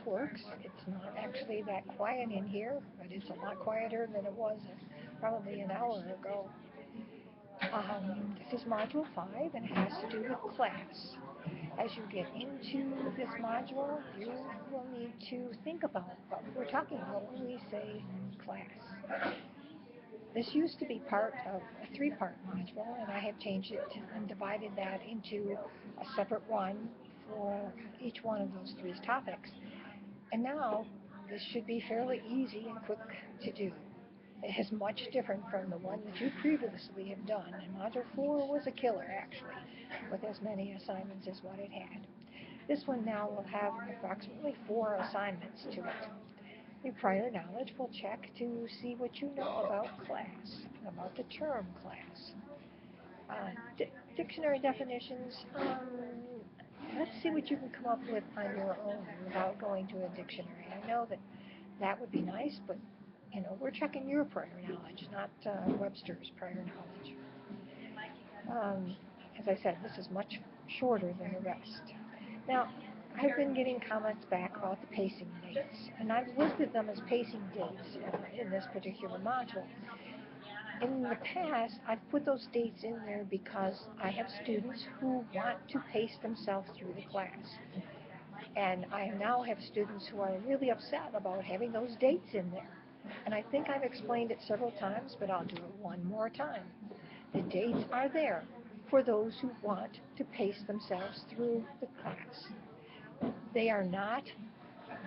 works. It's not actually that quiet in here, but it's a lot quieter than it was probably an hour ago. This is Module 5 and it has to do with class. As you get into this module, you will need to think about what we're talking about when we say class. This used to be part of a three-part module, and I have changed it and divided that into a separate one for each one of those three topics. And now, this should be fairly easy and quick to do. It is much different from the one that you previously have done, and Module 4 was a killer, actually, with as many assignments as what it had. This one now will have approximately 4 assignments to it. Your prior knowledge will check to see what you know about class, about the term class. Dictionary definitions, let's see what you can come up with on your own without going to a dictionary. I know that that would be nice, but we're checking your prior knowledge, not Webster's prior knowledge. As I said, this is much shorter than the rest. Now, I've been getting comments back about the pacing dates, and I've listed them as pacing dates in this particular module. In the past, I've put those dates in there because I have students who want to pace themselves through the class. And I now have students who are really upset about having those dates in there. And I think I've explained it several times, but I'll do it one more time. The dates are there for those who want to pace themselves through the class. They are not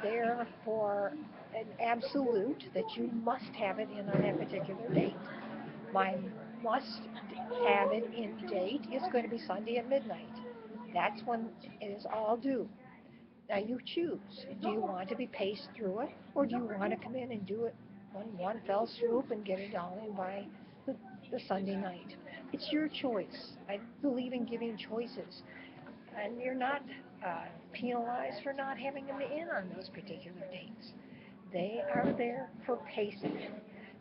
there for an absolute that you must have it in on that particular date. My must have it in date is going to be Sunday at midnight. That's when it is all due. Now you choose. Do you want to be paced through it, or do you want to come in and do it one fell swoop and get it all in by the Sunday night? It's your choice. I believe in giving choices. And you're not penalized for not having them in on those particular dates. They are there for pacing.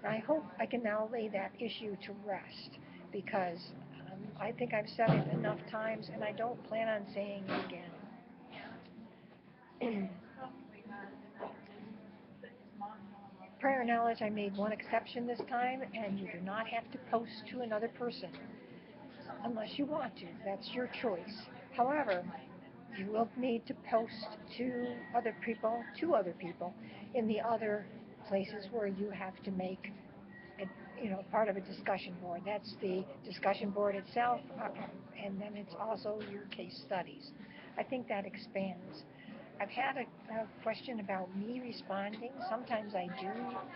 And I hope I can now lay that issue to rest, because I think I've said it enough times and I don't plan on saying it again. Prior knowledge, I made one exception this time, and you do not have to post to another person unless you want to. That's your choice. However, you will need to post to other people, in the other places where you have to make it, part of a discussion board. That's the discussion board itself, and then it's also your case studies. I think that expands. I've had a question about me responding. Sometimes I do,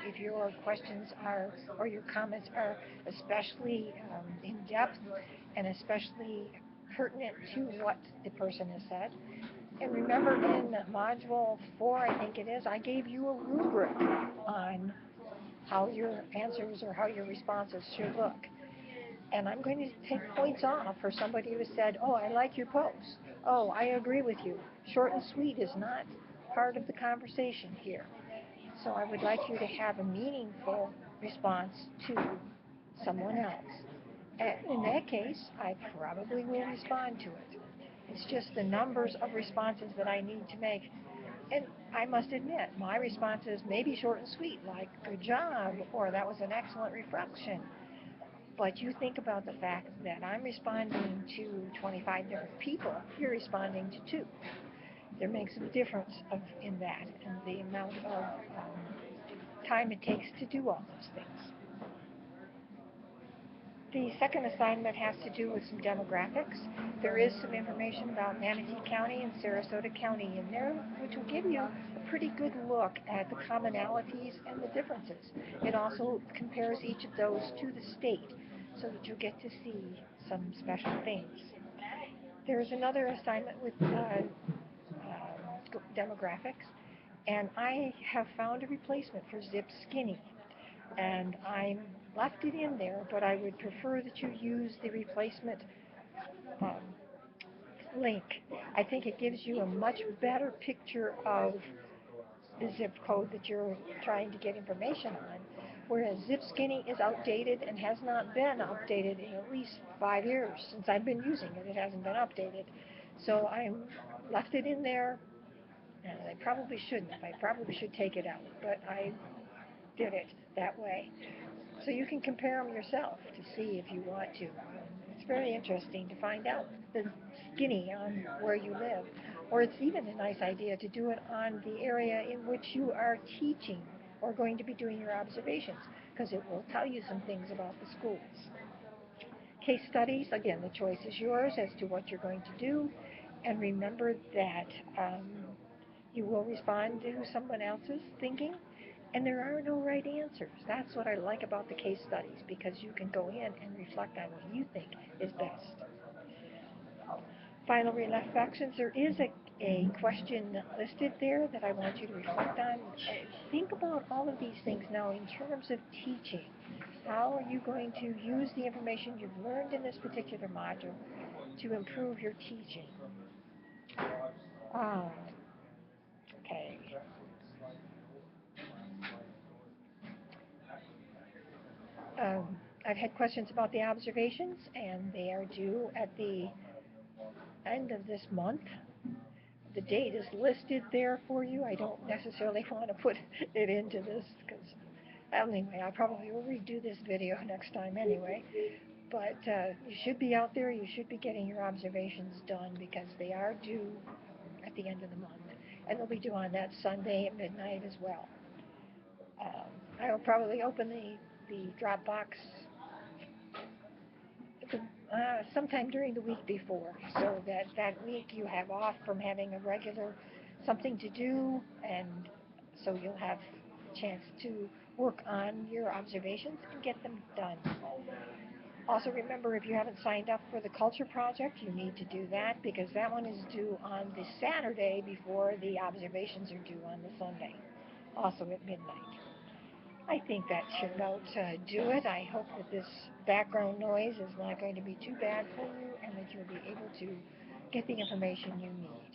if your questions are, or your comments are especially in depth and especially pertinent to what the person has said. And remember, in Module 4, I think it is, I gave you a rubric on how your answers or how your responses should look. And I'm going to take points off for somebody who said, oh, I like your post. Oh, I agree with you. Short and sweet is not part of the conversation here. So I would like you to have a meaningful response to someone else. And in that case, I probably will respond to it. It's just the numbers of responses that I need to make. And I must admit, my responses may be short and sweet, like, good job, or that was an excellent reflection. But you think about the fact that I'm responding to 25 different people, you're responding to 2. There makes a difference in that, and the amount of time it takes to do all those things. The second assignment has to do with some demographics. There is some information about Manatee County and Sarasota County in there, which will give you a pretty good look at the commonalities and the differences. It also compares each of those to the state, so that you'll get to see some special things. There is another assignment with demographics, and I have found a replacement for Zip Skinny. And I left it in there, but I would prefer that you use the replacement link. I think it gives you a much better picture of the zip code that you're trying to get information on, whereas Zip Skinny is outdated and has not been updated in at least 5 years. Since I've been using it, it hasn't been updated. So I left it in there And I probably shouldn't. I probably should take it out, but I did it that way. So you can compare them yourself to see if you want to. It's very interesting to find out the skinny on where you live. Or it's even a nice idea to do it on the area in which you are teaching or going to be doing your observations, because it will tell you some things about the schools. Case studies, again, the choice is yours as to what you're going to do. And remember that you will respond to someone else's thinking, and there are no right answers. That's what I like about the case studies, because you can go in and reflect on what you think is best. Final reflections, there is a question listed there that I want you to reflect on. Think about all of these things now in terms of teaching. How are you going to use the information you've learned in this particular module to improve your teaching? Um, okay. I've had questions about the observations, and they are due at the end of this month. The date is listed there for you. I don't necessarily want to put it into this because, anyway, I probably will redo this video next time anyway. But you should be out there. You should be getting your observations done because they are due at the end of the month. And they'll be due on that Sunday at midnight as well. I will probably open the Dropbox sometime during the week before, so that that week you have off from having a regular something to do, and so you'll have a chance to work on your observations and get them done. Also remember, if you haven't signed up for the Culture Project, you need to do that because that one is due on the Saturday before the observations are due on the Sunday, also at midnight. I think that should about do it. I hope that this background noise is not going to be too bad for you and that you'll be able to get the information you need.